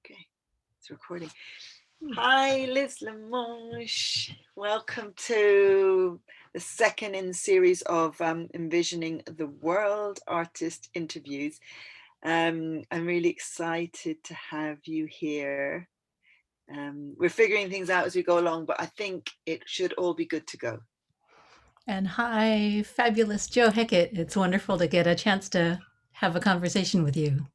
Okay, it's recording. Hi, Liz LeManche. Welcome to the second in the series of Envisioning the World artist interviews. I'm really excited to have you here. We're figuring things out as we go along, but I think it should all be good to go. And hi, fabulous Joe Hickett. It's wonderful to get a chance to have a conversation with you.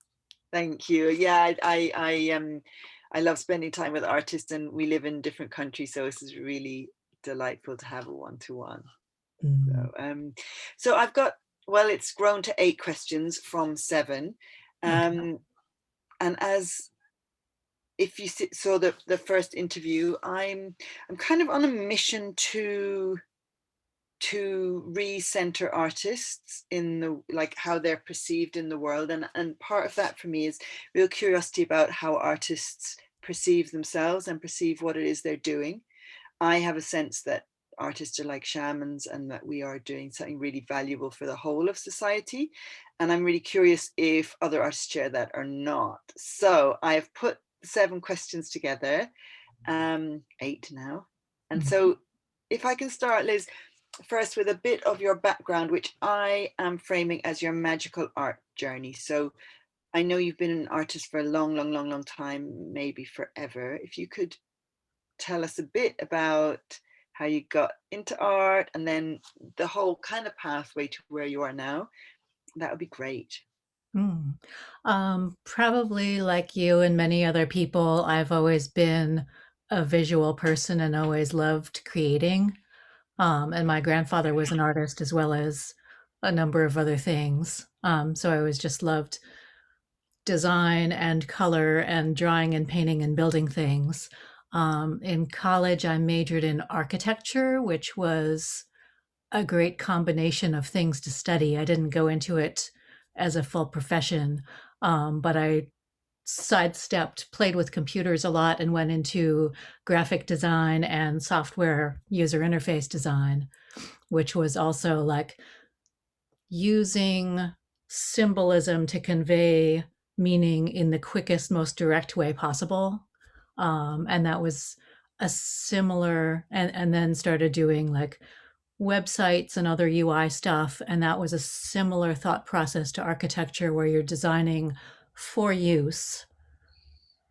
Thank you. Yeah, I love spending time with artists, and we live in different countries, so this is really delightful to have a one-to-one. Mm, So I've got, well, it's grown to 8 questions from 7. okay. And as if you saw the first interview, I'm kind of on a mission to recenter artists in the, like, how they're perceived in the world, and part of that for me is real curiosity about how artists perceive themselves and perceive what it is they're doing. I have a sense that artists are like shamans and that we are doing something really valuable for the whole of society. And I'm really curious if other artists share that or not. So I have put 7 questions together, 8 now. And Mhm. so if I can start, Liz, first with a bit of your background, which I am framing as your magical art journey. So I know you've been an artist for a long, long, long, long time, maybe forever. If you could tell us a bit about how you got into art and then the whole kind of pathway to where you are now, that would be great. Mm. Probably like you and many other people, I've always been a visual person and always loved creating. And my grandfather was an artist as well as a number of other things. So I always just loved design and color and drawing and painting and building things. In college, I majored in architecture, which was a great combination of things to study. I didn't go into it as a full profession, but I sidestepped, played with computers a lot, and went into graphic design and software user interface design, which was also like using symbolism to convey meaning in the quickest, most direct way possible. And that was a similar, and then started doing like websites and other UI stuff. And that was a similar thought process to architecture where you're designing for use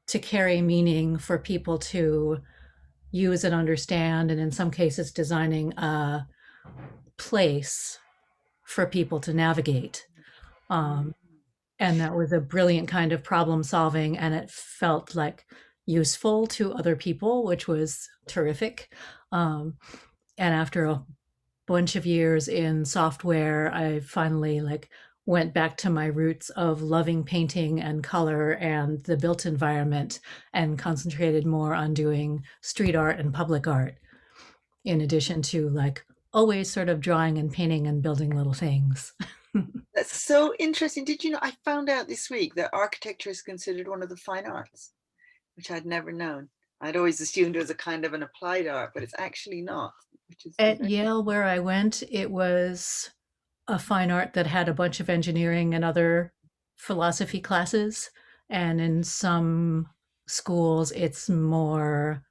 to carry meaning for people to use and understand. And in some cases, designing a place for people to navigate. Um, and that was a brilliant kind of problem solving, and it felt like useful to other people, which was terrific. And after a bunch of years in software, I finally like went back to my roots of loving painting and color and the built environment and concentrated more on doing street art and public art in addition to like always sort of drawing and painting and building little things. That's so interesting. Did you know, I found out this week that architecture is considered one of the fine arts, which I'd never known. I'd always assumed it was a kind of an applied art, but it's actually not, which is At very, Yale, where I went, it was a fine art that had a bunch of engineering and other philosophy classes. And in some schools, it's more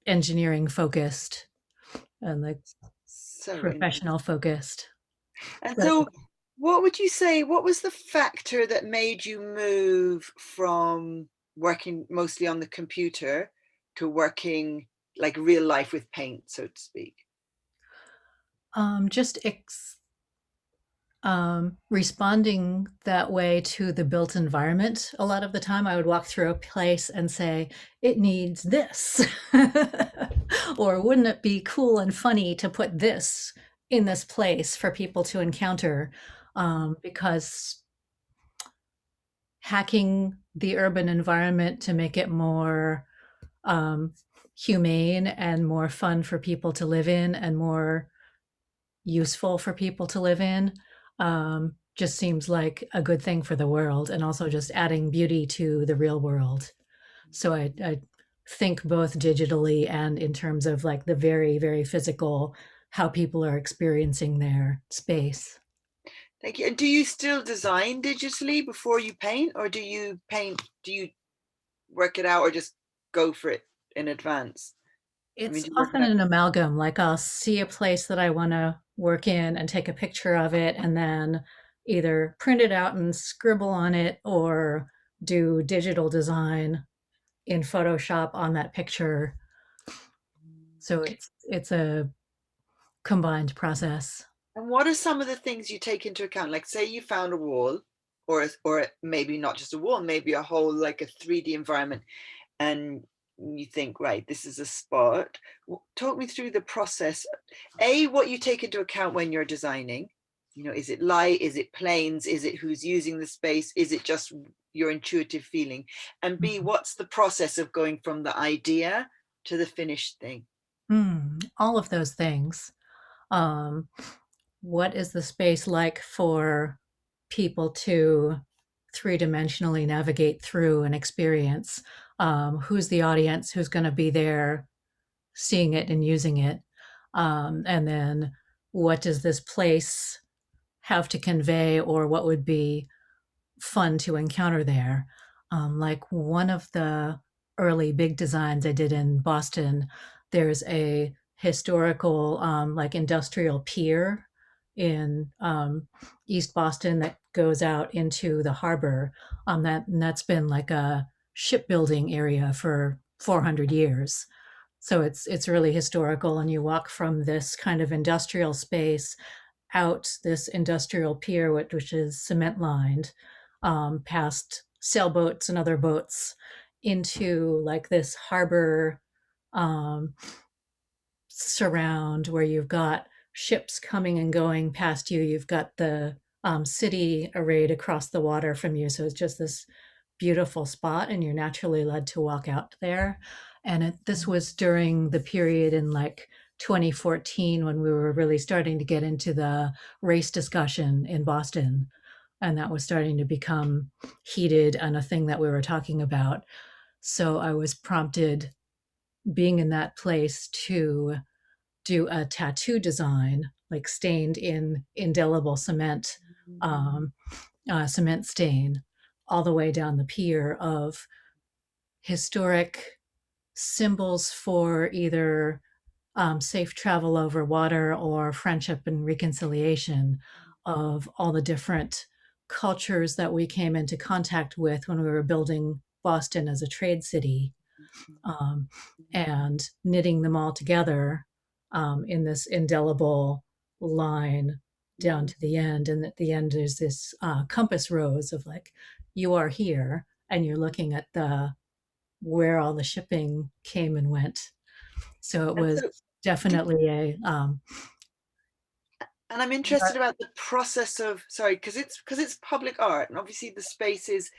engineering focused and like so professional interesting. focused. And But so, what would you say, what was the factor that made you move from working mostly on the computer to working like real life with paint, so to speak? just responding that way to the built environment. A lot of the time, I would walk through a place and say, it needs this. Or wouldn't it be cool and funny to put this in this place for people to encounter? Because hacking the urban environment to make it more um, humane and more fun for people to live in and more useful for people to live in just seems like a good thing for the world and also just adding beauty to the real world. So I think both digitally and in terms of like the very, very physical, how people are experiencing their space. Thank you. And do you still design digitally before you paint, or do you paint? Do you work it out or just go for it in advance? I mean, It's do you work it often out? an amalgam, like, I'll see a place that I wanna work in and take a picture of it and then either print it out and scribble on it or do digital design in Photoshop on that picture. So it's a combined process. And what are some of the things you take into account? Like, say you found a wall, or maybe not just a wall, maybe a whole like a 3D environment, and you think, right, this is a spot. Talk me through the process. A, what you take into account when you're designing. You know, is it light? Is it planes? Is it who's using the space? Is it just your intuitive feeling? And B, Mhm. what's the process of going from the idea to the finished thing? All of those things. Um, what is the space like for people to three-dimensionally navigate through an experience? Who's the audience who's gonna be there seeing it and using it? And then what does this place have to convey, or what would be fun to encounter there? Like one of the early big designs I did in Boston, there's a historical, like industrial pier in East Boston that goes out into the harbor. And that's been like a shipbuilding area for 400 years. So it's really historical, and you walk from this kind of industrial space out this industrial pier, which is cement lined, past sailboats and other boats into like this harbor um, surround where you've got ships coming and going past you. You've got the city arrayed across the water from you. So it's just this beautiful spot, and you're naturally led to walk out there. And this was during the period in like 2014 when we were really starting to get into the race discussion in Boston. And that was starting to become heated and a thing that we were talking about. So I was prompted, being in that place, to do a tattoo design, like stained in indelible cement, um, cement stain, all the way down the pier of historic symbols for either safe travel over water or friendship and reconciliation of all the different cultures that we came into contact with when we were building Boston as a trade city, um, and knitting them all together in this indelible line down to the end. And at the end, there's this compass rose of like, you are here, and you're looking at the where all the shipping came and went. So it And was so, do, definitely a and I'm interested about the process of, sorry, because it's public art, and obviously the space is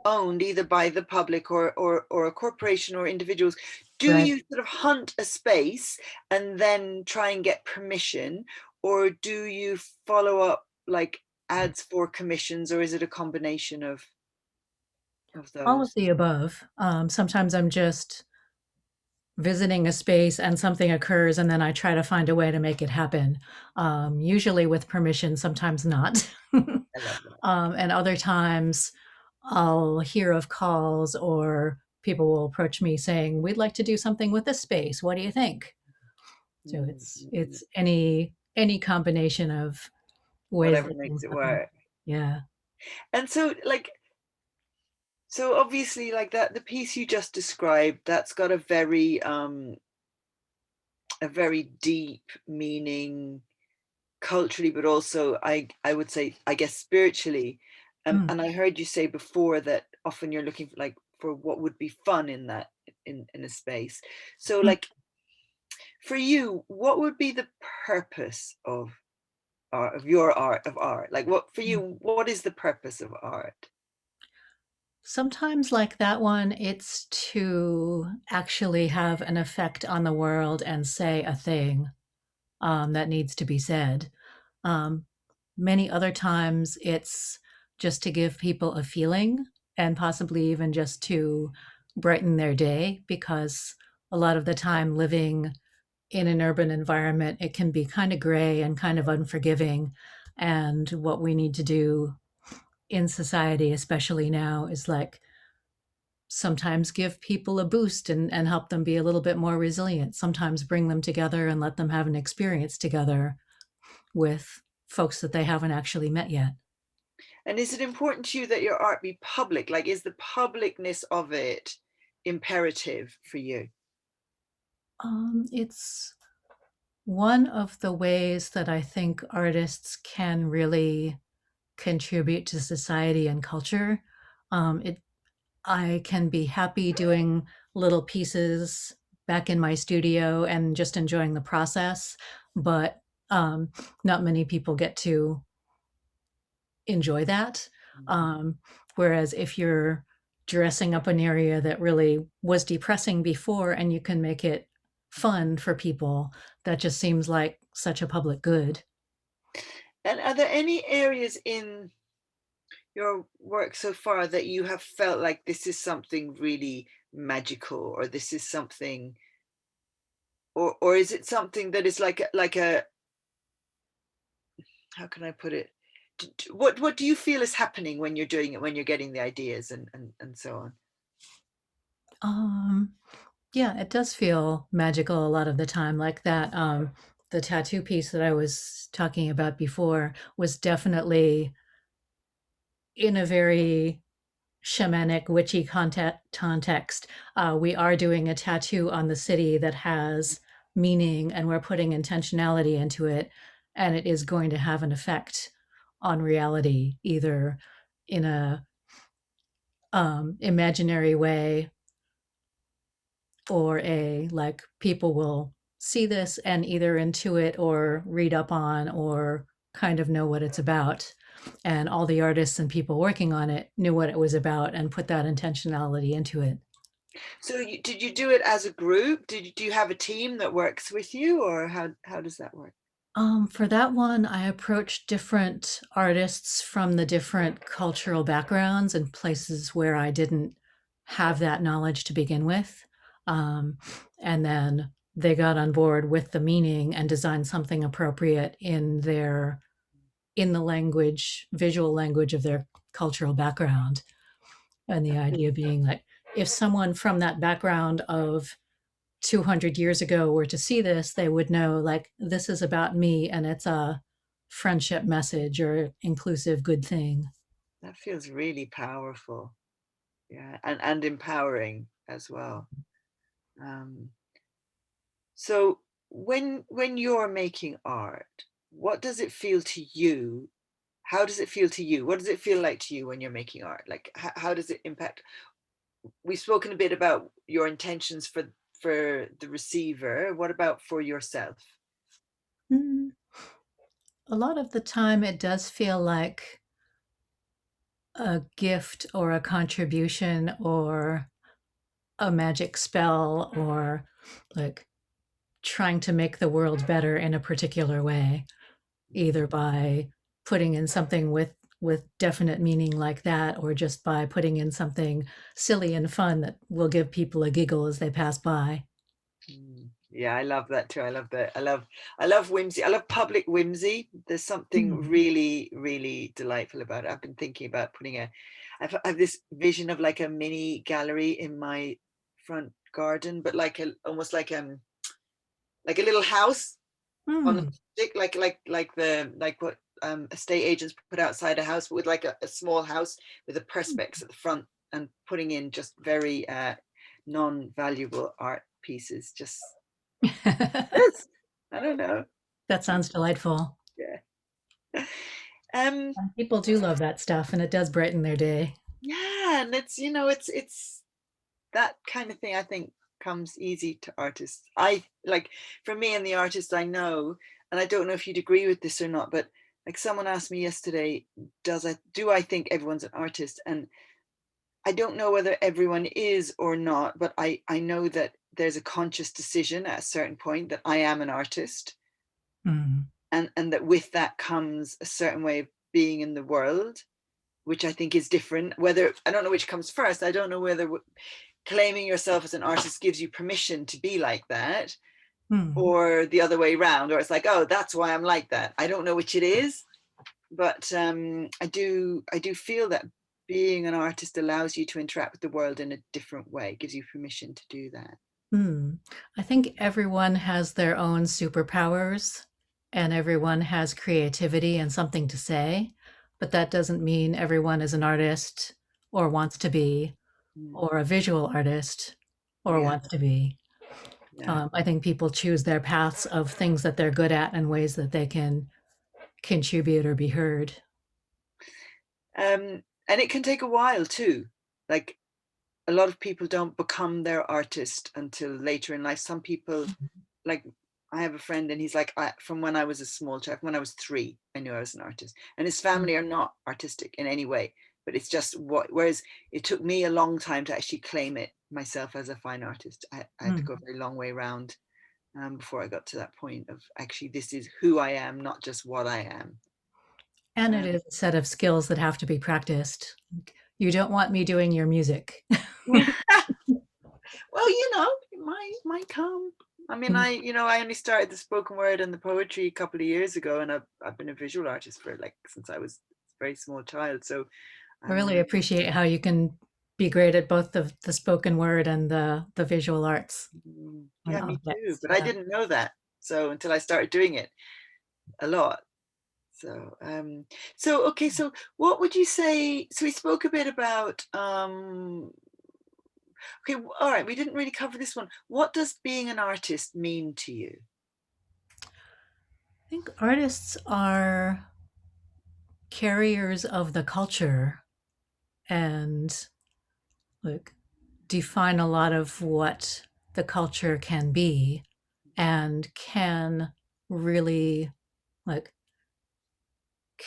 owned either by the public or a corporation or individuals. Do right. you sort of hunt a space and then try and get permission, or do you follow up like ads for commissions, or is it a combination of All of those? the above. Sometimes I'm just visiting a space and something occurs, and then I try to find a way to make it happen. Usually with permission, sometimes not. I love that. And other times I'll hear of calls, or people will approach me saying, "We'd like to do something with this space. What do you think?" So Mm, it's mm, mm. it's any combination of ways Whatever that makes things it happen. work. Yeah. And so, like, so obviously, like that, the piece you just described, that's got a very deep meaning culturally, but also I would say, I guess, spiritually. Mm, And I heard you say before that often you're looking for like for what would be fun in that in a space. So mm. like for you, what would be the purpose of art, of your art, of art? Like what for you, what is the purpose of art? Sometimes, like that one, it's to actually have an effect on the world and say a thing that needs to be said. Um, Many other times, it's just to give people a feeling, and possibly even just to brighten their day, because a lot of the time, living in an urban environment, it can be kind of gray and kind of unforgiving. And what we need to do in society, especially now, is like sometimes give people a boost and help them be a little bit more resilient, sometimes bring them together and let them have an experience together with folks that they haven't actually met yet. And is it important to you that your art be public? Like, is the publicness of it imperative for you? It's one of the ways that I think artists can really contribute to society and culture. It I can be happy doing little pieces back in my studio and just enjoying the process, but not many people get to enjoy that. Mhm. Um, Whereas if you're dressing up an area that really was depressing before and you can make it fun for people, that just seems like such a public good. And are there any areas in your work so far that you have felt like this is something really magical, or this is something, or is it something that is like a, how can I put it? What do you feel is happening when you're doing it, when you're getting the ideas and so on? Um, yeah, it does feel magical a lot of the time, like that. The tattoo piece that I was talking about before was definitely in a very shamanic, witchy context. We are doing a tattoo on the city that has meaning, and we're putting intentionality into it, and it is going to have an effect on reality, either in a imaginary way or a like people will see this and either intuit or read up on or kind of know what it's about. And all the artists and people working on it knew what it was about and put that intentionality into it. So did you do it as a group? Do you have a team that works with you, or how does that work? For that one, I approached different artists from the different cultural backgrounds and places where I didn't have that knowledge to begin with. Um, and then they got on board with the meaning and designed something appropriate in the language, visual language of their cultural background. And the idea being like, if someone from that background of 200 years ago were to see this, they would know like this is about me and it's a friendship message or inclusive good thing. That feels really powerful. Yeah, and empowering as well. Um, so when you're making art, what does it feel to you? How does it feel to you? What does it feel like to you when you're making art? Like how does it impact? We've spoken a bit about your intentions for the receiver. What about for yourself? Mm, a lot of the time, it does feel like a gift or a contribution or a magic spell or like trying to make the world better in a particular way, either by putting in something with definite meaning like that or just by putting in something silly and fun that will give people a giggle as they pass by. Yeah, I love that too. I love that. I love whimsy. I love public whimsy. There's something Mm. really, really delightful about it. I've been thinking about putting I have this vision of like a mini gallery in my front garden, but like a almost like a little house on a Mm. stick, like what estate agents put outside a house, with like a small house with a perspex at the front, and putting in just very non-valuable art pieces. Just yes, I don't know. That sounds delightful. Yeah. Um, And people do love that stuff, and it does brighten their day. yeah, and it's that kind of thing I think comes easy to artists. I like, for me and the artist I know, and I don't know if you'd agree with this or not, but like someone asked me yesterday, do I think everyone's an artist? And I don't know whether everyone is or not, but I know that there's a conscious decision at a certain point that I am an artist, Mm. and that with that comes a certain way of being in the world, which I think is different. Whether, I don't know which comes first. I don't know whether claiming yourself as an artist gives you permission to be like that, Mm. or the other way around, or it's like, oh, that's why I'm like that. I don't know which it is, but I do feel that being an artist allows you to interact with the world in a different way, gives you permission to do that. Hmm. I think everyone has their own superpowers and everyone has creativity and something to say, but that doesn't mean everyone is an artist or wants to be, Mm. or a visual artist or Yeah, wants to be. yeah. I think people choose their paths of things that they're good at and ways that they can contribute or be heard. And it can take a while too. Like a lot of people don't become their artist until later in life. Some people, like I have a friend and he's like, from when I was a small child, when I was 3, I knew I was an artist. And his Mm. family are not artistic in any way, but it's just whereas it took me a long time to actually claim it myself as a fine artist. I had to go a Mm. very long way around before I got to that point of actually, this is who I am, not just what I am. And it Um, is a set of skills that have to be practiced. You don't want me doing your music. well, it might come. I mean, I only started the spoken word and the poetry a couple of years ago, and I've been a visual artist for like since I was a very small child. So, I really appreciate how you can be great at both the spoken word and the visual arts and yeah, me too. objects. But I Yeah. didn't know that. So until I started doing it a lot. So, so okay. So, what would you say? So we spoke a bit about. Okay, all right. We didn't really cover this one. What does being an artist mean to you? I think artists are carriers of the culture and like define a lot of what the culture can be and can really like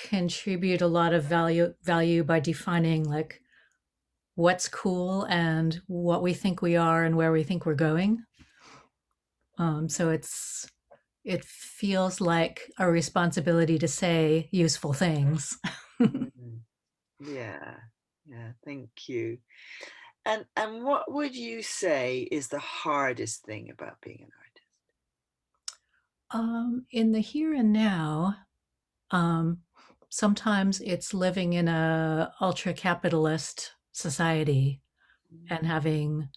contribute a lot of value by defining like what's cool and what we think we are and where we think we're going. So it feels like a responsibility to say useful things. Mm, yeah, yeah. Thank you. And what would you say is the hardest thing about being an In the here and now, um, sometimes it's living in a ultra capitalist society and having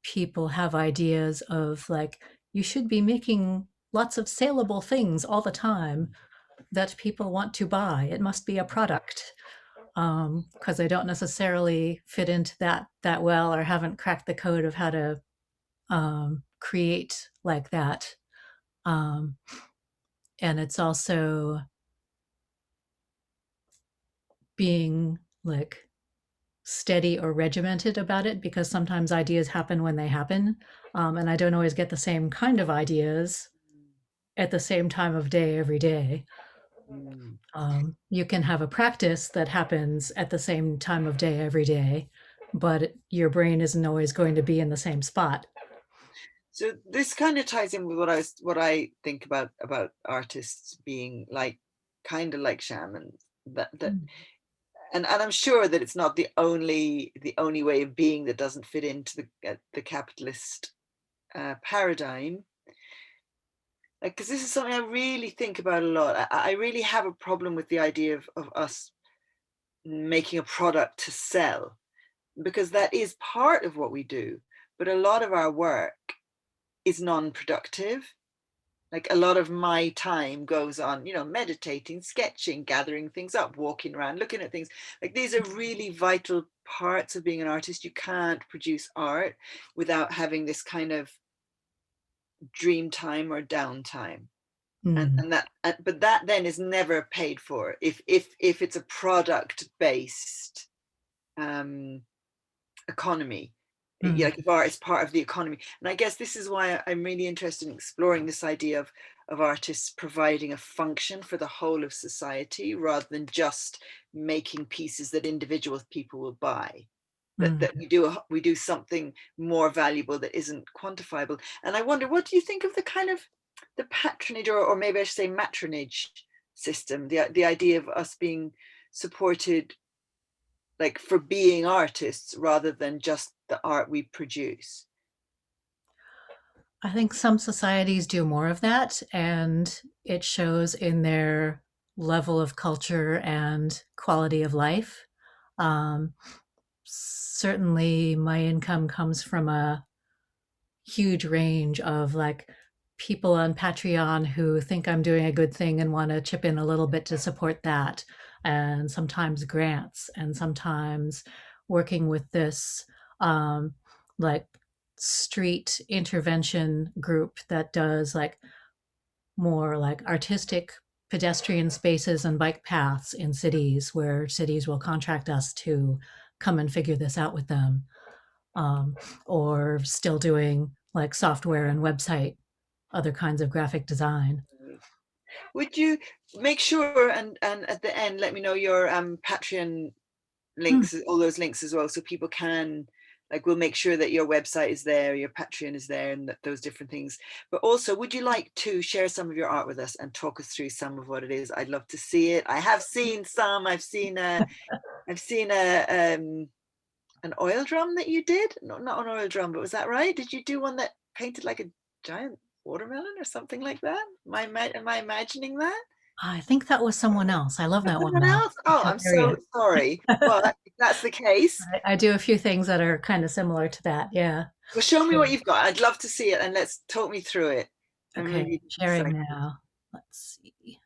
people have ideas of like you should be making lots of saleable things all the time that people want to buy. It must be a product because I don't necessarily fit into that well or haven't cracked the code of how to create like that. Um, and it's also being like steady or regimented about it because sometimes ideas happen when they happen. And I don't always get the same kind of ideas at the same time of day every day. artist? You can have a practice that happens at the same time of day every day, but your brain isn't always going to be in the same spot. So this kind of ties in with what I think about artists being like kind of like shamans. That Mm. and I'm sure that it's not the only way of being that doesn't fit into the capitalist paradigm. Like, because this is something I really think about a lot. I really have a problem with the idea of us making a product to sell, because that is part of what we do. But a lot of our work is non-productive. Like a lot of my time goes on, meditating, sketching, gathering things up, walking around, looking at things. Like these are really vital parts of being an artist. You can't produce art without having this kind of dream time or downtime. and Mm. and that but that then is never paid for if it's a product based um economy. Mm. Like if art is part of the economy, and I guess this is why I'm really interested in exploring this idea of artists providing a function for the whole of society rather than just making pieces that individual people will buy. That Mm. we do something more valuable that isn't quantifiable. And I wonder, what do you think of the kind of the patronage, or maybe I should say matronage system, the idea of us being supported like for being artists rather than just the art we produce? I think some societies do more of that, and it shows in their level of culture and quality of life. Um, Certainly my income comes from a huge range of like people on Patreon who think I'm doing a good thing and want to chip in a little bit to support that, and sometimes grants, and sometimes working with this um, like street intervention group that does like more like artistic pedestrian spaces and bike paths in cities, where cities will contract us to come and figure this out with them, um, or still doing like software and website, other kinds of graphic design. Would you make sure and at the end let me know your Patreon Mm. links, all those links as well, so people can, like, we'll make sure that your website is there, your Patreon is there, and that those different things. But also, would you like to share some of your art with us and talk us through some of what it is? I'd love to see it. I have seen some. I've seen an oil drum that you did. No, not an oil drum, but was that right? Did you do one that painted like a giant watermelon or something like that? Am I imagining that? I think that was someone else. I love that one Someone though. else? It's Oh, I'm so hilarious. sorry. But if that's the case, I do a few things that are kind of similar to that. Yeah. well, show me Sure. what you've got. I'd love to see it, and let's talk me through it. I'm Okay. really Sharing excited. now. Let's see.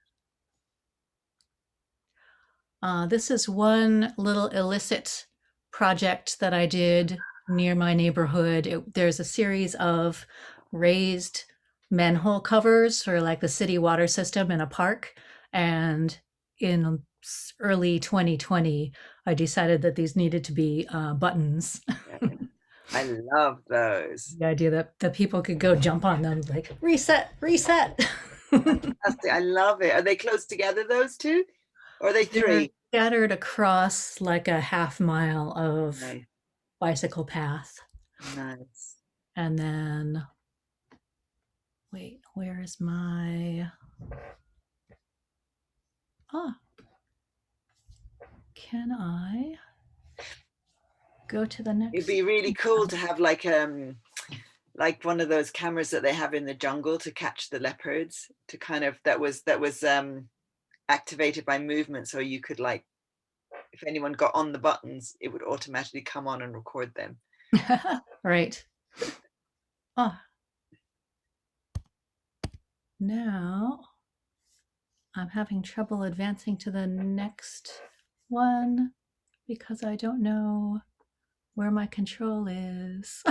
This is one little illicit project that I did near my neighborhood. There's a series of raised manhole covers for like the city water system in a park. And in early 2020, I decided that these needed to be buttons. Yeah, I love those. The idea that the people could go jump on them, like reset, reset. Fantastic. I love it. Are they close together, those two? Or are they They're three? scattered across like a half mile of Nice. bicycle path. Nice. And then, wait, where is my, ah, can I go to the It'd next? be really cool to have like one of those cameras that they have in the jungle to catch the leopards, to kind of, that was activated by movement, so you could, like, if anyone got on the buttons, it would automatically come on and record them. Right. Oh, now I'm having trouble advancing to the next one because I don't know where my control is.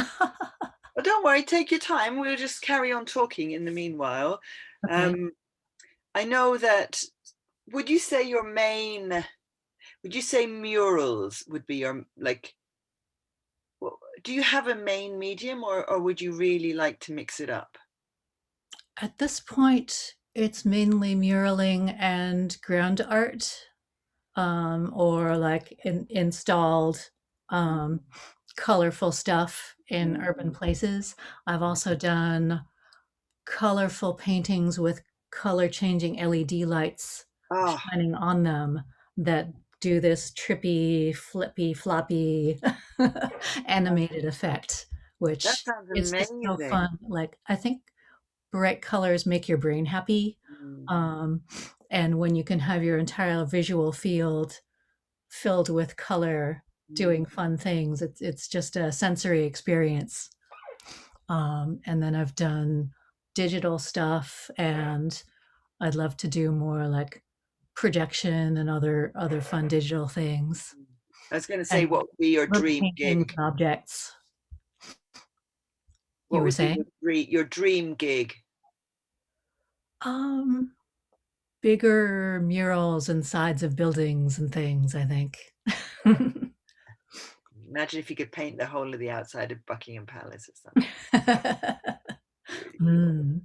But don't worry, take your time. We'll just carry on talking in the meanwhile. Okay. I know that, would you say your main, would you say murals would be your, like, do you have a main medium, or would you really like to mix it up? At this point, it's mainly muraling and ground art, or like installed um, colorful stuff in urban Mm. places. I've also done colorful paintings with color changing LED lights Oh, shining on them that do this trippy, flippy, floppy animated effect, that which sounds is just so amazing. fun. Like, I think bright colors make your brain happy. Mm. Um, and when you can have your entire visual field filled with color Mm. doing fun things, it's just a sensory experience. And then I've done digital stuff, and I'd love to do more like projection and other fun digital things, I was going to say, and what would be your little dream paintings gig? and objects. You What were would be saying? your dream gig? Um, Bigger murals and sides of buildings and things, I think. Imagine if you could paint the whole of the outside of Buckingham Palace or something. Really cool. Mm,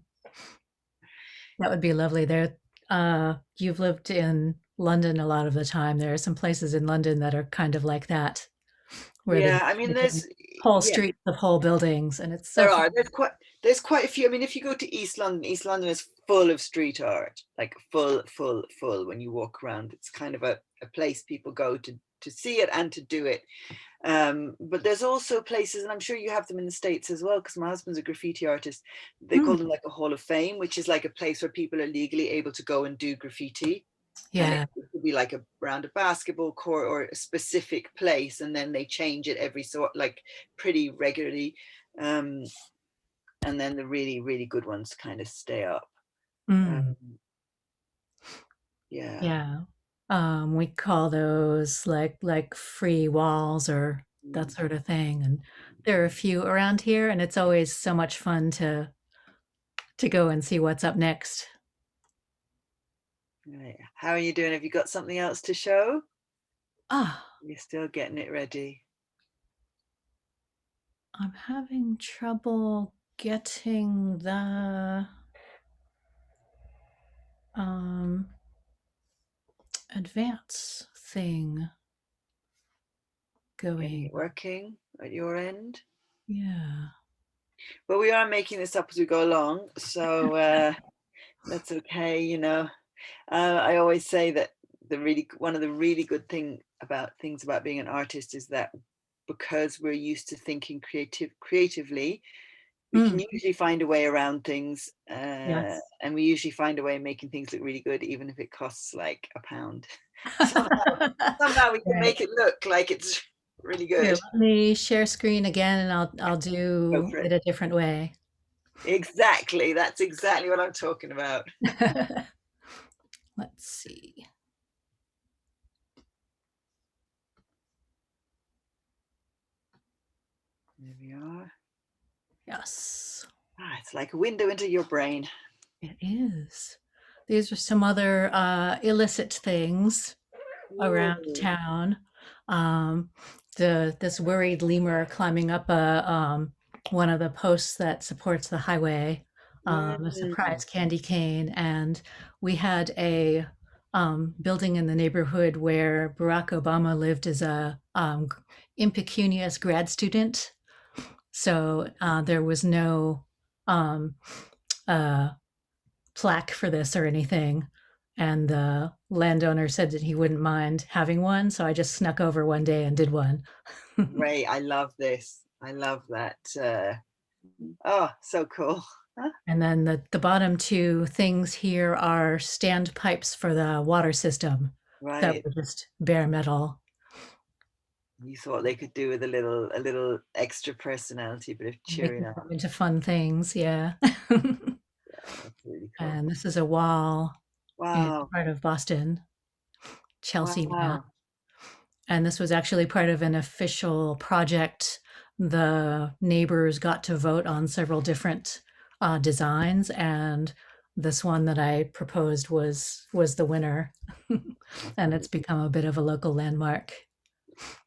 that would be lovely. You've lived in London a lot of the time. There are some places in London that are kind of like that, where Yeah, there's I mean, like whole yeah, streets of whole buildings, and it's so there fun. are. There's quite a few. I mean, if you go to East London, East London is full of street art, like full, full, full. When you walk around, it's kind of a place people go to see it and to do it. But there's also places, and I'm sure you have them in the States as well, because my husband's a graffiti artist. They Mm, call them like a Hall of Fame, which is like a place where people are legally able to go and do graffiti. And Yeah. it could be like around a basketball court or a specific place, and then they change it every sort, like pretty regularly. um and then the really really good ones kind of stay up. Mm. um yeah. Yeah. We call those like free walls or that Mm. sort of thing. And there are a few around here, and it's always so much fun to go and see what's up next. Right. How are you doing? Have you got something else to show? Ah, You're still getting it ready. I'm having trouble getting the um advance thing Getting going. it working at your end? Yeah. But we are making this up as we go along, so that's okay. I always say that one of the really good things about being an artist is that because we're used to thinking creatively, we can Mm, usually find a way around things, yes. and we usually find a way of making things look really good, even if it costs like a pound. Somehow we can Right. make it look like it's really Here, good. let me share screen again and I'll Go do for it. it a different way. Exactly. That's exactly what I'm talking about. Let's see. There we are. Yes, It's like a window into your brain. it is. These are some other illicit things around Ooh. town. Um, this worried lemur climbing up one of the posts that supports the highway, a Mm. surprise candy cane, and we had a building in the neighborhood where Barack Obama lived as a impecunious grad student. So there was no um, uh, plaque for this or anything. And the landowner said that he wouldn't mind having one. So I just snuck over one day and did one. Great. I love this. I love that. Oh, so cool. Huh? And then the bottom two things here are standpipes for the water system that Right. were just bare metal. You thought they could do with a little extra personality, but of cheering Making them up. into fun things, yeah. Yeah, that's really cool. And this is a wall in Wow. part of Boston, Chelsea, Mass. Wow. And this was actually part of an official project. The neighbors got to vote on several different designs, and this one that I proposed was the winner, That's and it's really- become a bit of a local landmark.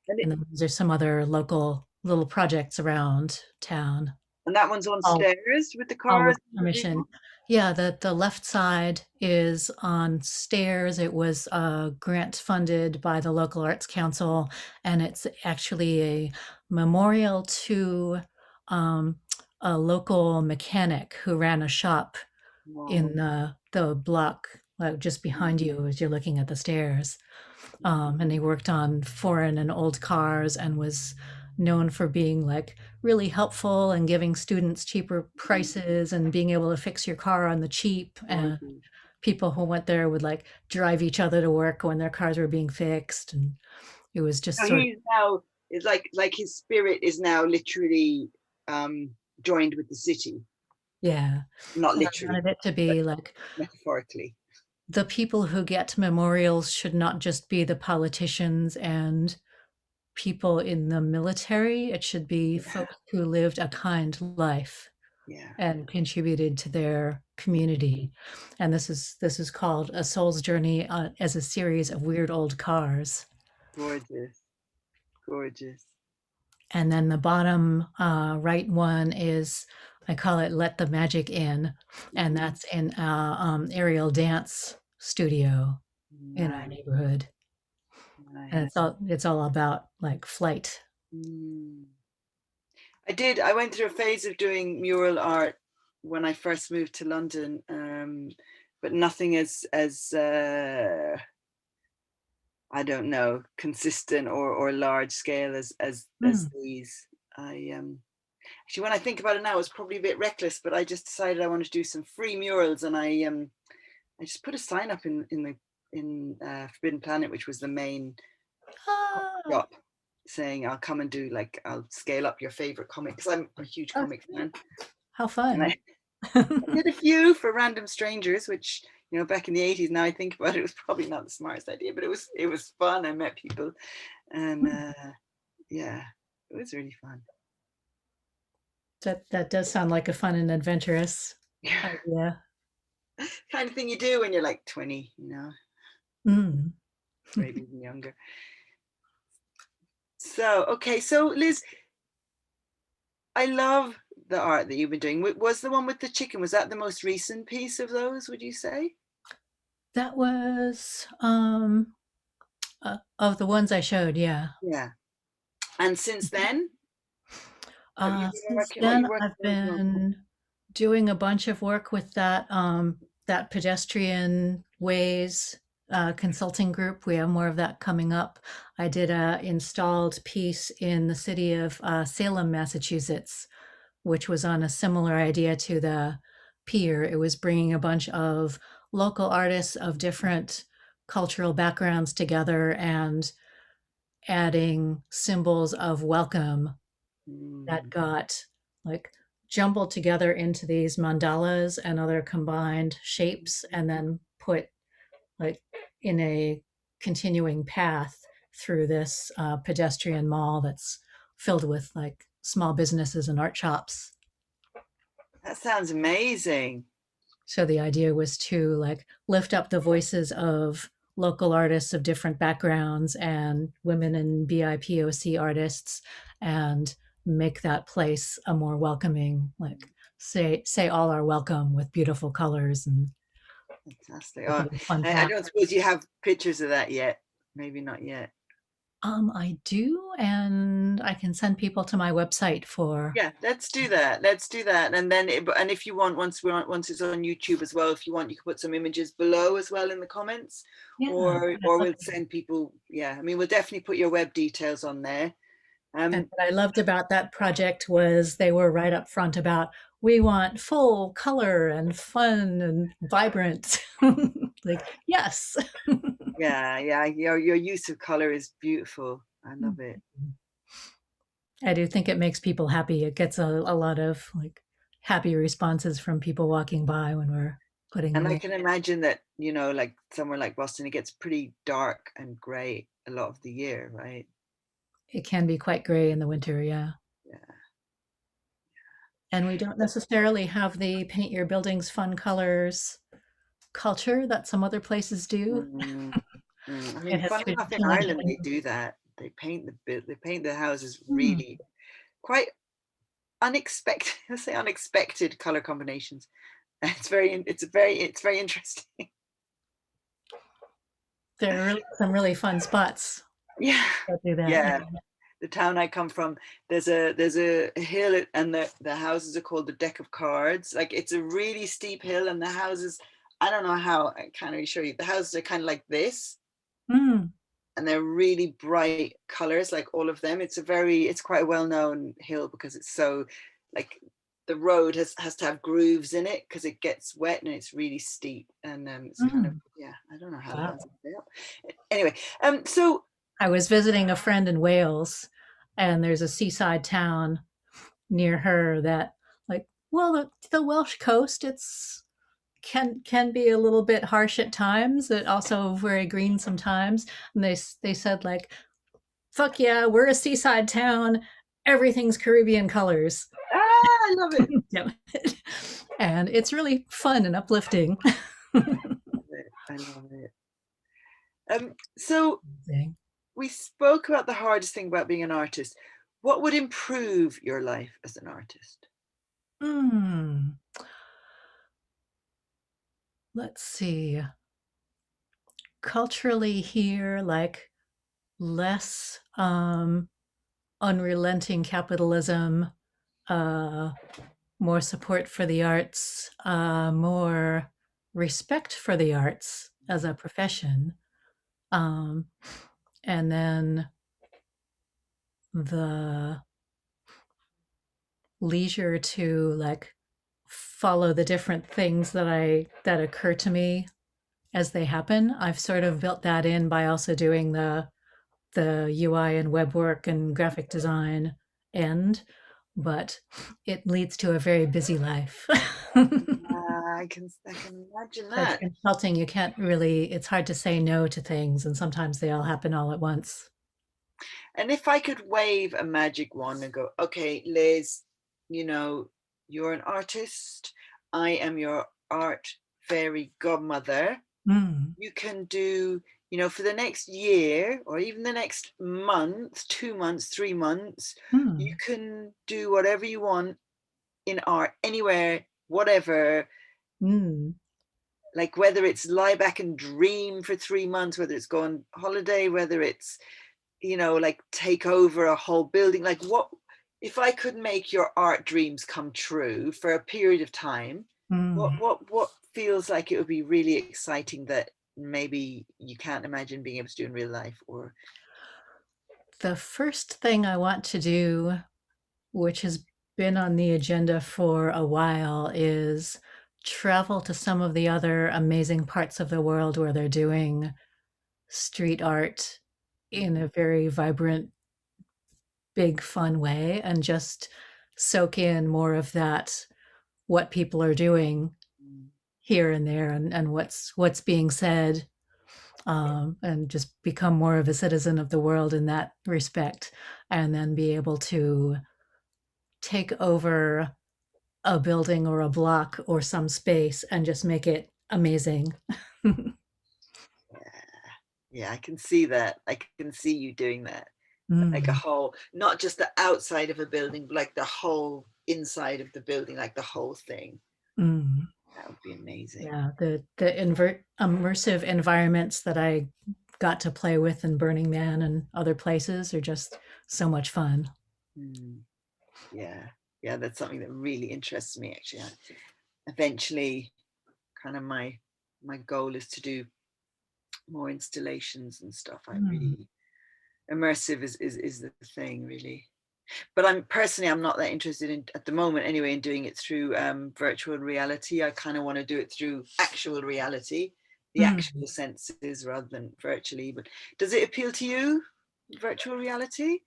And, And then there's some other local little projects around town, and that one's on all stairs with the all cars with and the permission. people. Yeah, the left side is on stairs. It was grant funded by the local arts council, and it's actually a memorial to um, a local mechanic who ran a shop Wow. in the block just behind you as you're looking at the stairs. And he worked on foreign and old cars and was known for being like really helpful and giving students cheaper prices and being able to fix your car on the cheap. And Gorgeous. people who went there would like drive each other to work when their cars were being fixed. And it was just So sort of, he's now, it's like his spirit is now literally um joined with the city. yeah. Not And I literally, wanted it to but be like metaphorically. the people who get memorials should not just be the politicians and people in the military. It should be Yeah. folks who lived a kind life Yeah. and contributed to their community. And this is called A Soul's Journey as a series of weird old cars. Gorgeous. Gorgeous. And then the bottom right one is, I call it Let the Magic In, and Mm, that's in aerial dance studio in our nice. neighborhood. And Nice. it's all about like flight. Mm. I went through a phase of doing mural art when I first moved to London, but nothing as I don't know, consistent or large scale as Mm. these. I Actually, when I think about it now, it's probably a bit reckless, but I just decided I wanted to do some free murals, and I just put a sign up in the in Forbidden Planet, which was the main Ah, shop, saying I'll come and do like I'll scale up your favorite comic because I'm a huge oh, comic fan, how and fun. I did a few for random strangers, which back in the 80s. Now I think about it, it was probably not the smartest idea, but it was fun. I met people, and yeah, it was really fun. That does sound like a fun and adventurous Yeah, idea. kind of thing you do when you're like 20, Mm. maybe even younger. So okay, so Liz, I love the art that you've been doing. Was the one with the chicken, was that the most recent piece of those, would you say? That was of the ones I showed, yeah. Yeah. And since then, have you been Since working, what are then, you working I've on at the moment? been doing a bunch of work with that Pedestrian Ways consulting group. We have more of that coming up. I did a installed piece in the city of Salem, Massachusetts, which was on a similar idea to the pier. It was bringing a bunch of local artists of different cultural backgrounds together and adding symbols of welcome that Mm, got like jumbled together into these mandalas and other combined shapes and then put like in a continuing path through this pedestrian mall that's filled with like small businesses and art shops. that sounds amazing. So the idea was to like lift up the voices of local artists of different backgrounds and women and BIPOC artists and make that place a more welcoming, like say all are welcome with beautiful colors and Fantastic. make Oh, it a fun I path. don't suppose you have pictures of that yet. Maybe not yet. I do, and I can send people to my website for. Yeah, let's do that. Let's do that. And then, and if you want, once it's on YouTube as well, if you want, you can put some images below as well in the comments, Yeah, I'd or love we'll to. send people. Yeah, I mean, we'll definitely put your web details on there. And Um, what I loved about that project was they were right up front about we want full color and fun and vibrant. Like, yes. yeah, yeah, your use of color is beautiful. I love it. I do think it makes people happy. It gets a lot of like happy responses from people walking by when we're putting And them I in. can imagine that, like somewhere like Boston, it gets pretty dark and gray a lot of the year, right? It can be quite gray in the winter, yeah. Yeah. And we don't necessarily have the paint your buildings fun colors culture that some other places do. Mm, I It mean, has funny enough, in traditionally Ireland been. they do that. They paint the houses Hmm. really quite unexpected. Let's say unexpected color combinations. It's very interesting. There are really some really fun spots Yeah, that do that. Yeah. yeah. The town I come from, there's a hill, and the houses are called the Deck of Cards. Like it's a really steep hill, and the houses, I don't know how, I can't really show you. The houses are kind of like this, Mm. and they're really bright colors, like all of them. It's quite a well-known hill because it's so, like, the road has to have grooves in it because it gets wet and it's really steep, and it's kind of, Mm. yeah, I don't know how the Wow. houses stay up. Anyway, so I was visiting a friend in Wales, and there's a seaside town near her that, like, well, the Welsh coast, it's can be a little bit harsh at times. It also very green sometimes. And they said like, "Fuck yeah, we're a seaside town. Everything's Caribbean colors." I love it. Yep. And it's really fun and uplifting. I love it. So we spoke about the hardest thing about being an artist. What would improve your life as an artist? Hmm. Let's see. Culturally here, like less unrelenting capitalism, uh, more support for the arts, more respect for the arts as a profession, um, and then the leisure to like follow the different things that occur to me as they happen. I've sort of built that in by also doing the UI and web work and graphic design end, but it leads to a very busy life. I can imagine Like that. consulting, you can't really, it's hard to say no to things, and sometimes they all happen all at once. And if I could wave a magic wand and go, okay, Liz, you know, you're an artist. I am your art fairy godmother. Mm, You can do, for the next year or even the next month, 2 months, 3 months, you mm, can do whatever you want in art, anywhere, whatever. mm, Like whether it's lie back and dream for 3 months, whether it's go on holiday, whether it's like take over a whole building. Like, what if I could make your art dreams come true for a period of time? what mm. what what feels like it would be really exciting that maybe you can't imagine being able to do in real life? Or The first thing I want to do, which has been on the agenda for a while, is travel to some of the other amazing parts of the world where they're doing street art in a very vibrant, big, fun way, and just soak in more of that, what people are doing here and there, and what's being said, and just become more of a citizen of the world in that respect, and then be able to take over a building or a block or some space and just make it amazing. yeah, yeah, I can see that. I can see you doing that. Like a Mm, whole, not just the outside of a building, but like the whole inside of the building, like the whole thing. mm. That would be amazing. Yeah, the immersive environments that I got to play with in Burning Man and other places are just so much fun. Mm, yeah, yeah, that's something that really interests me actually. Eventually, kind of my goal is to do more installations and stuff. I Mm, really immersive is the thing really. But I'm not that interested in at the moment anyway in doing it through virtual reality. I kind of want to do it through actual reality, the mm. actual senses rather than virtually. But does it appeal to you, virtual reality?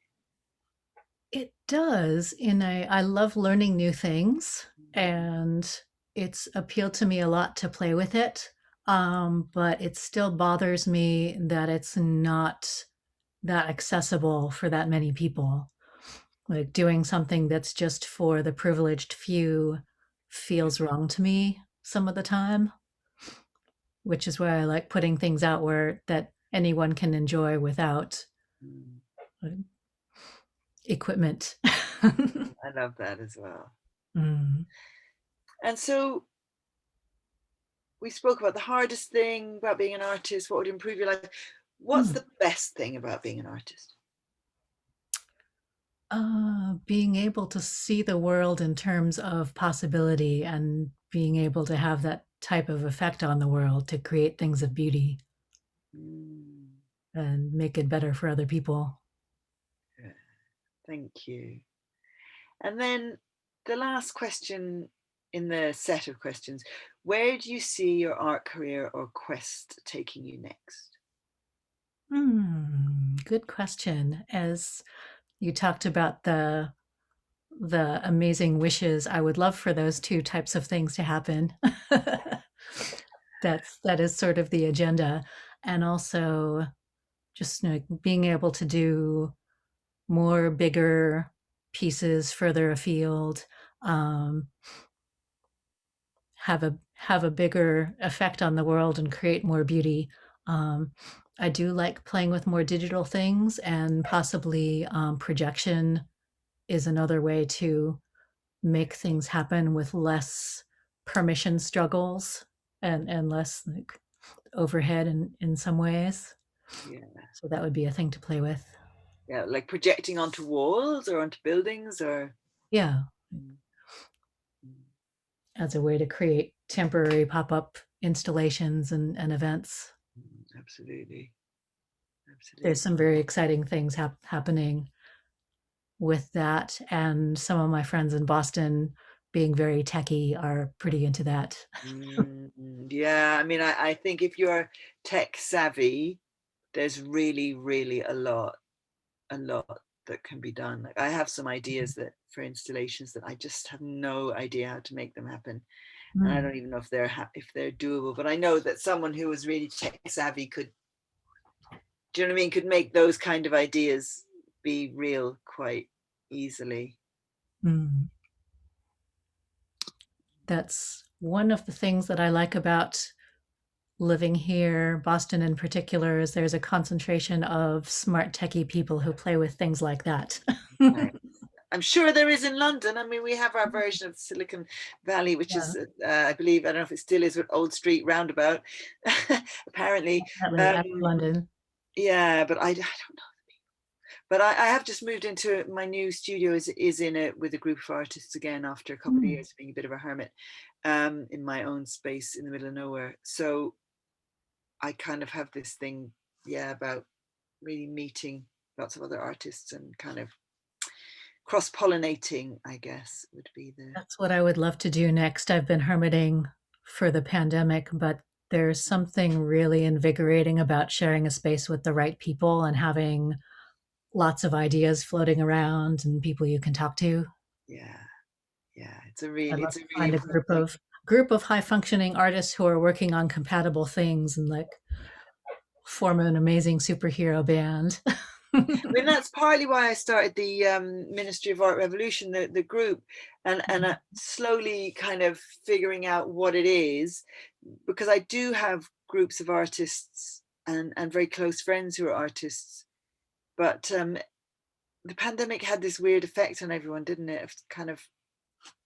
It does in a I love learning new things, and it's appealed to me a lot to play with it. But it still bothers me that it's not that accessible for that many people. Like doing something that's just for the privileged few feels wrong to me some of the time, which is why I like putting things out where that anyone can enjoy without Mm, uh, equipment. I love that as well. Mm. And so we spoke about the hardest thing about being an artist, what would improve your life. What's Mm. the best thing about being an artist? Being able to see the world in terms of possibility and being able to have that type of effect on the world to create things of beauty Mm, and make it better for other people. yeah, thank you. And then the last question in the set of questions: where do you see your art career or quest taking you next? Good question. As you talked about the amazing wishes, I would love for those two types of things to happen. That is sort of the agenda, and also just being able to do more bigger pieces further afield, um, have a bigger effect on the world and create more beauty. Um, I do like playing with more digital things, and possibly projection is another way to make things happen with less permission struggles and less like overhead in some ways. Yeah, So that would be a thing to play with. yeah, like projecting onto walls or onto buildings or. Yeah, Mm, mm, as a way to create temporary pop-up installations and events. absolutely, There's absolutely. some very exciting things happening with that, and some of my friends in Boston being very techy are pretty into that. Yeah, I mean, I think if you're tech savvy, there's really, really a lot that can be done. Like I have some ideas that for installations that I just have no idea how to make them happen, and I Mm, don't even know if they're doable. But I know that someone who was really tech savvy could, do you know what I mean? Could make those kind of ideas be real quite easily. mm. That's one of the things that I like about living here, Boston in particular, is there's a concentration of smart techie people who play with things like that. Right. I'm sure there is in London. I mean, we have our version of Silicon Valley, which Yeah, is, I believe, I don't know if it still is, with Old Street Roundabout, apparently. definitely. That's London. Yeah, but I don't know. But I have just moved into my new studio is in it with a group of artists again after a couple of Mm, years being a bit of a hermit, in my own space in the middle of nowhere. So I kind of have this thing, yeah, about really meeting lots of other artists and kind of cross-pollinating, I guess, would be the. that's what I would love to do next. I've been hermiting for the pandemic, but there's something really invigorating about sharing a space with the right people and having lots of ideas floating around and people you can talk to. Yeah, yeah, I'd love it's a to really find a important thing. group of high functioning artists who are working on compatible things and like form an amazing superhero band. I mean, that's partly why I started the Ministry of Art Revolution, the group, and slowly kind of figuring out what it is, because I do have groups of artists and very close friends who are artists, but the pandemic had this weird effect on everyone, didn't it? Of kind of,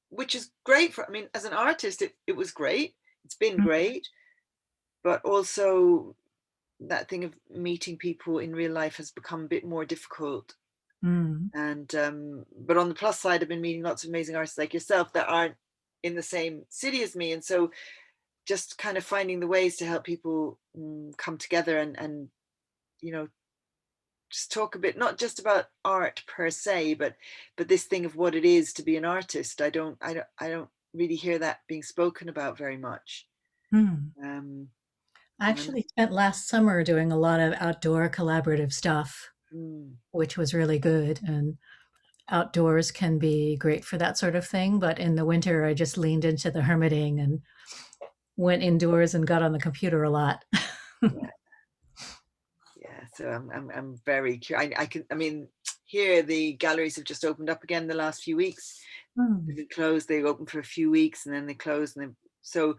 which is great for. I mean, as an artist, it was great. It's been great, but also that thing of meeting people in real life has become a bit more difficult. Mm, And but on the plus side, I've been meeting lots of amazing artists like yourself that aren't in the same city as me, and so just kind of finding the ways to help people come together and you know just talk a bit, not just about art per se, but this thing of what it is to be an artist. I don't really hear that being spoken about very much. mm. um I and actually spent last summer doing a lot of outdoor collaborative stuff, mm, which was really good. And outdoors can be great for that sort of thing. But in the winter, I just leaned into the hermiting and went indoors and got on the computer a lot. yeah, yeah, so I'm very curious. I can, I mean, here the galleries have just opened up again the last few weeks. They've Mm, been closed, they open for a few weeks and then they close, and then so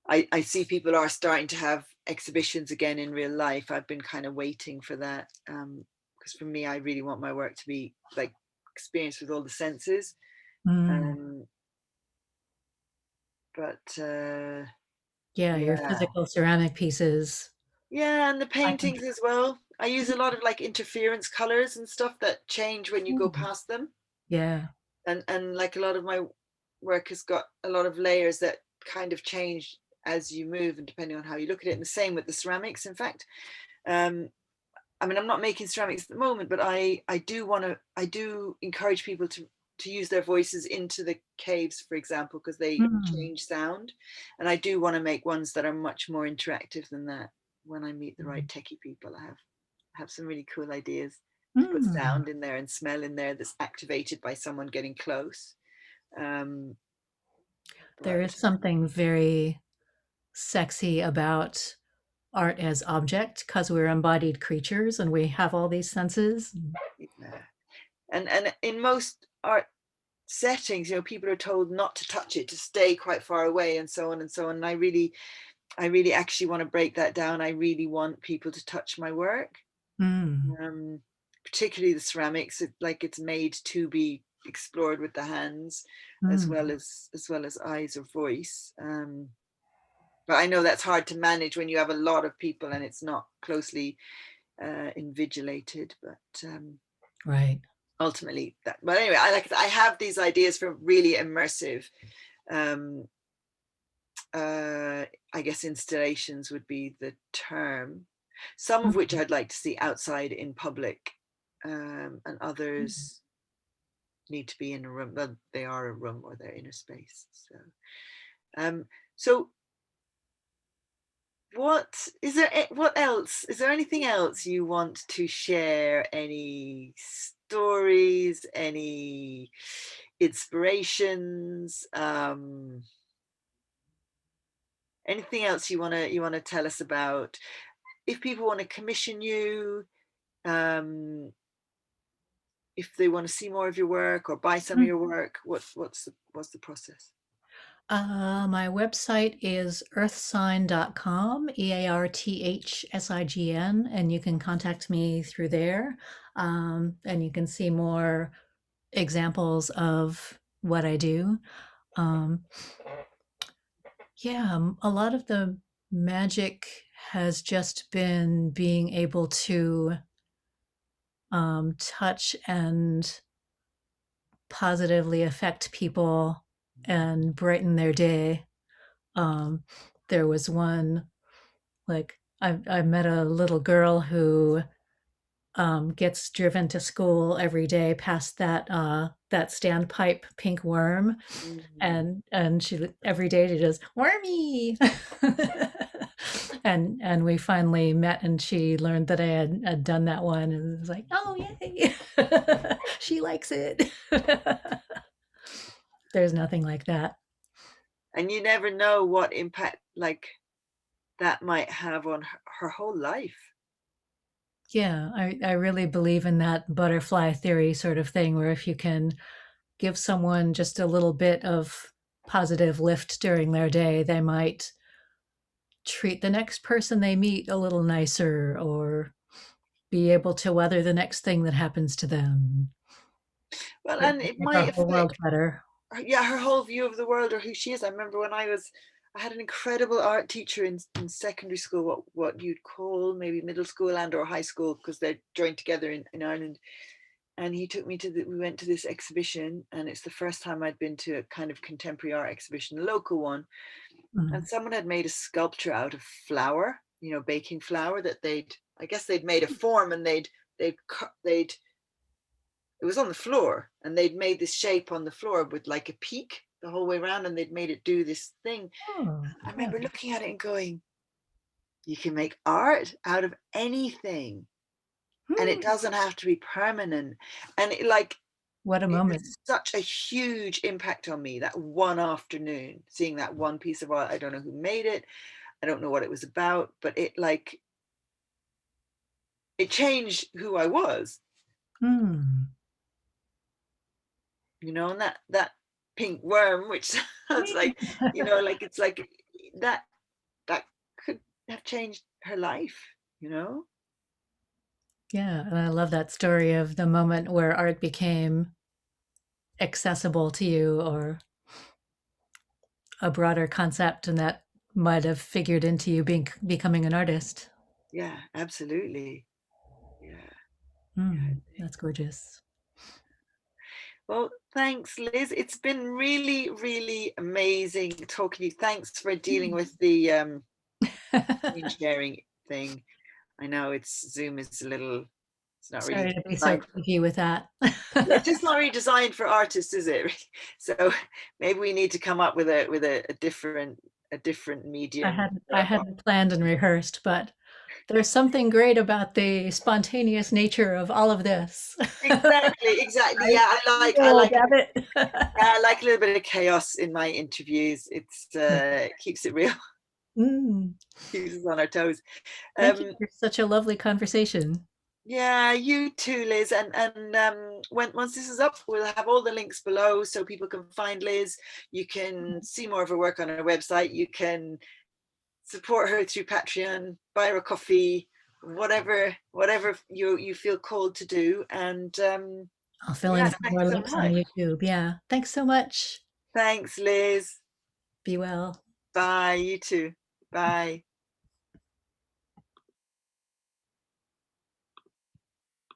I see people are starting to have exhibitions again in real life. I've been kind of waiting for that, because for me, I really want my work to be like experienced with all the senses. mm. um but Yeah, your yeah, physical ceramic pieces. yeah, and the I can. paintings as well. I use a lot of like interference colors and stuff that change when you go Mm, past them, yeah. and like a lot of my work has got a lot of layers that kind of change as you move and depending on how you look at it, and the same with the ceramics, in fact. um I mean, I'm not making ceramics at the moment, but I do want to, I do encourage people to use their voices into the caves, for example, because they Mm, change sound, and I do want to make ones that are much more interactive than that. When I meet the right techie people, I have some really cool ideas to put mm. sound in there and smell in there that's activated by someone getting close. um There but is something very sexy about art as object because we're embodied creatures and we have all these senses. yeah. And in most art settings, you know, people are told not to touch it, to stay quite far away, and so on and so on. And I really actually want to break that down. I really want people to touch my work, Mm, um, particularly the ceramics. Like it's made to be explored with the hands, mm. as well as eyes or voice. But I know that's hard to manage when you have a lot of people and it's not closely invigilated. But Right. ultimately, that. But anyway, I have these ideas for really immersive. Um, I guess installations would be the term, some of which Mm, I'd like to see outside in public, and mm. others. need to be in a room. Well, they are a room or they're in a space. So, um, so what is there? What else? Is there anything else you want to share? Any stories? Any inspirations? Anything else you wanna tell us about? If people want to commission you, um, if they want to see more of your work or buy some of your work, what's the process? My website is earthsign.com, EARTHSIGN, and you can contact me through there. And you can see more examples of what I do. Um, yeah, a lot of the magic has just been being able to touch and positively affect people and brighten their day. There was one, like, I met a little girl who gets driven to school every day past that standpipe pink worm, Mm. and she every day she does wormy, and we finally met, and she learned that I had done that one, and it was like, oh yay, she likes it. There's nothing like that. And you never know what impact like that might have on her whole life. Yeah, I really believe in that butterfly theory sort of thing, where if you can give someone just a little bit of positive lift during their day, they might treat the next person they meet a little nicer or be able to weather the next thing that happens to them. Well, It and might it make our might whole world affect better. yeah, her whole view of the world or who she is. I remember when I had an incredible art teacher in secondary school, what you'd call maybe middle school and or high school, because they're joined together in Ireland. And he took me we went to this exhibition, and it's the first time I'd been to a kind of contemporary art exhibition, a local one. And Mm. someone had made a sculpture out of flour, baking flour that I guess they'd made a form, and they'd it was on the floor, and they'd made this shape on the floor with like a peak the whole way around, and they'd made it do this thing. Oh, I yeah. remember looking at it and going, you can make art out of anything, and it Hmm. doesn't have to be permanent. And it like What a it had moment. such a huge impact on me that one afternoon, seeing that one piece of art. I don't know who made it, I don't know what it was about, but it changed who I was, Hmm. and that pink worm, which sounds like, like it's like that that could have changed her life, you know? Yeah, and I love that story of the moment where art became accessible to you, or a broader concept, and that might have figured into you becoming an artist. Yeah, absolutely. Yeah, yeah. That's gorgeous. Well, thanks, Liz. It's been really, really amazing talking to you. Thanks for dealing with the screen sharing thing. I know Zoom is it's not really Sorry to be so designed. picky with that. Yeah, it's just not really designed for artists, is it? So maybe we need to come up with a different medium. I hadn't planned and rehearsed, but there's something great about the spontaneous nature of all of this. Exactly, exactly. Right? Yeah, I Oh, like damn it. yeah, I like a little bit of chaos in my interviews. Keeps it real, Mm. keeps us on our toes. Thank you Um, for such a lovely conversation. yeah, you too, Liz. And once this is up, we'll have all the links below so people can find Liz. You can see more of her work on her website. You can support her through Patreon, buy her a coffee, whatever you feel called to do. And I'll fill in yeah, some more thanks so links on much. YouTube. Yeah. Thanks so much. Thanks, Liz. Be well. Bye. You too. Bye.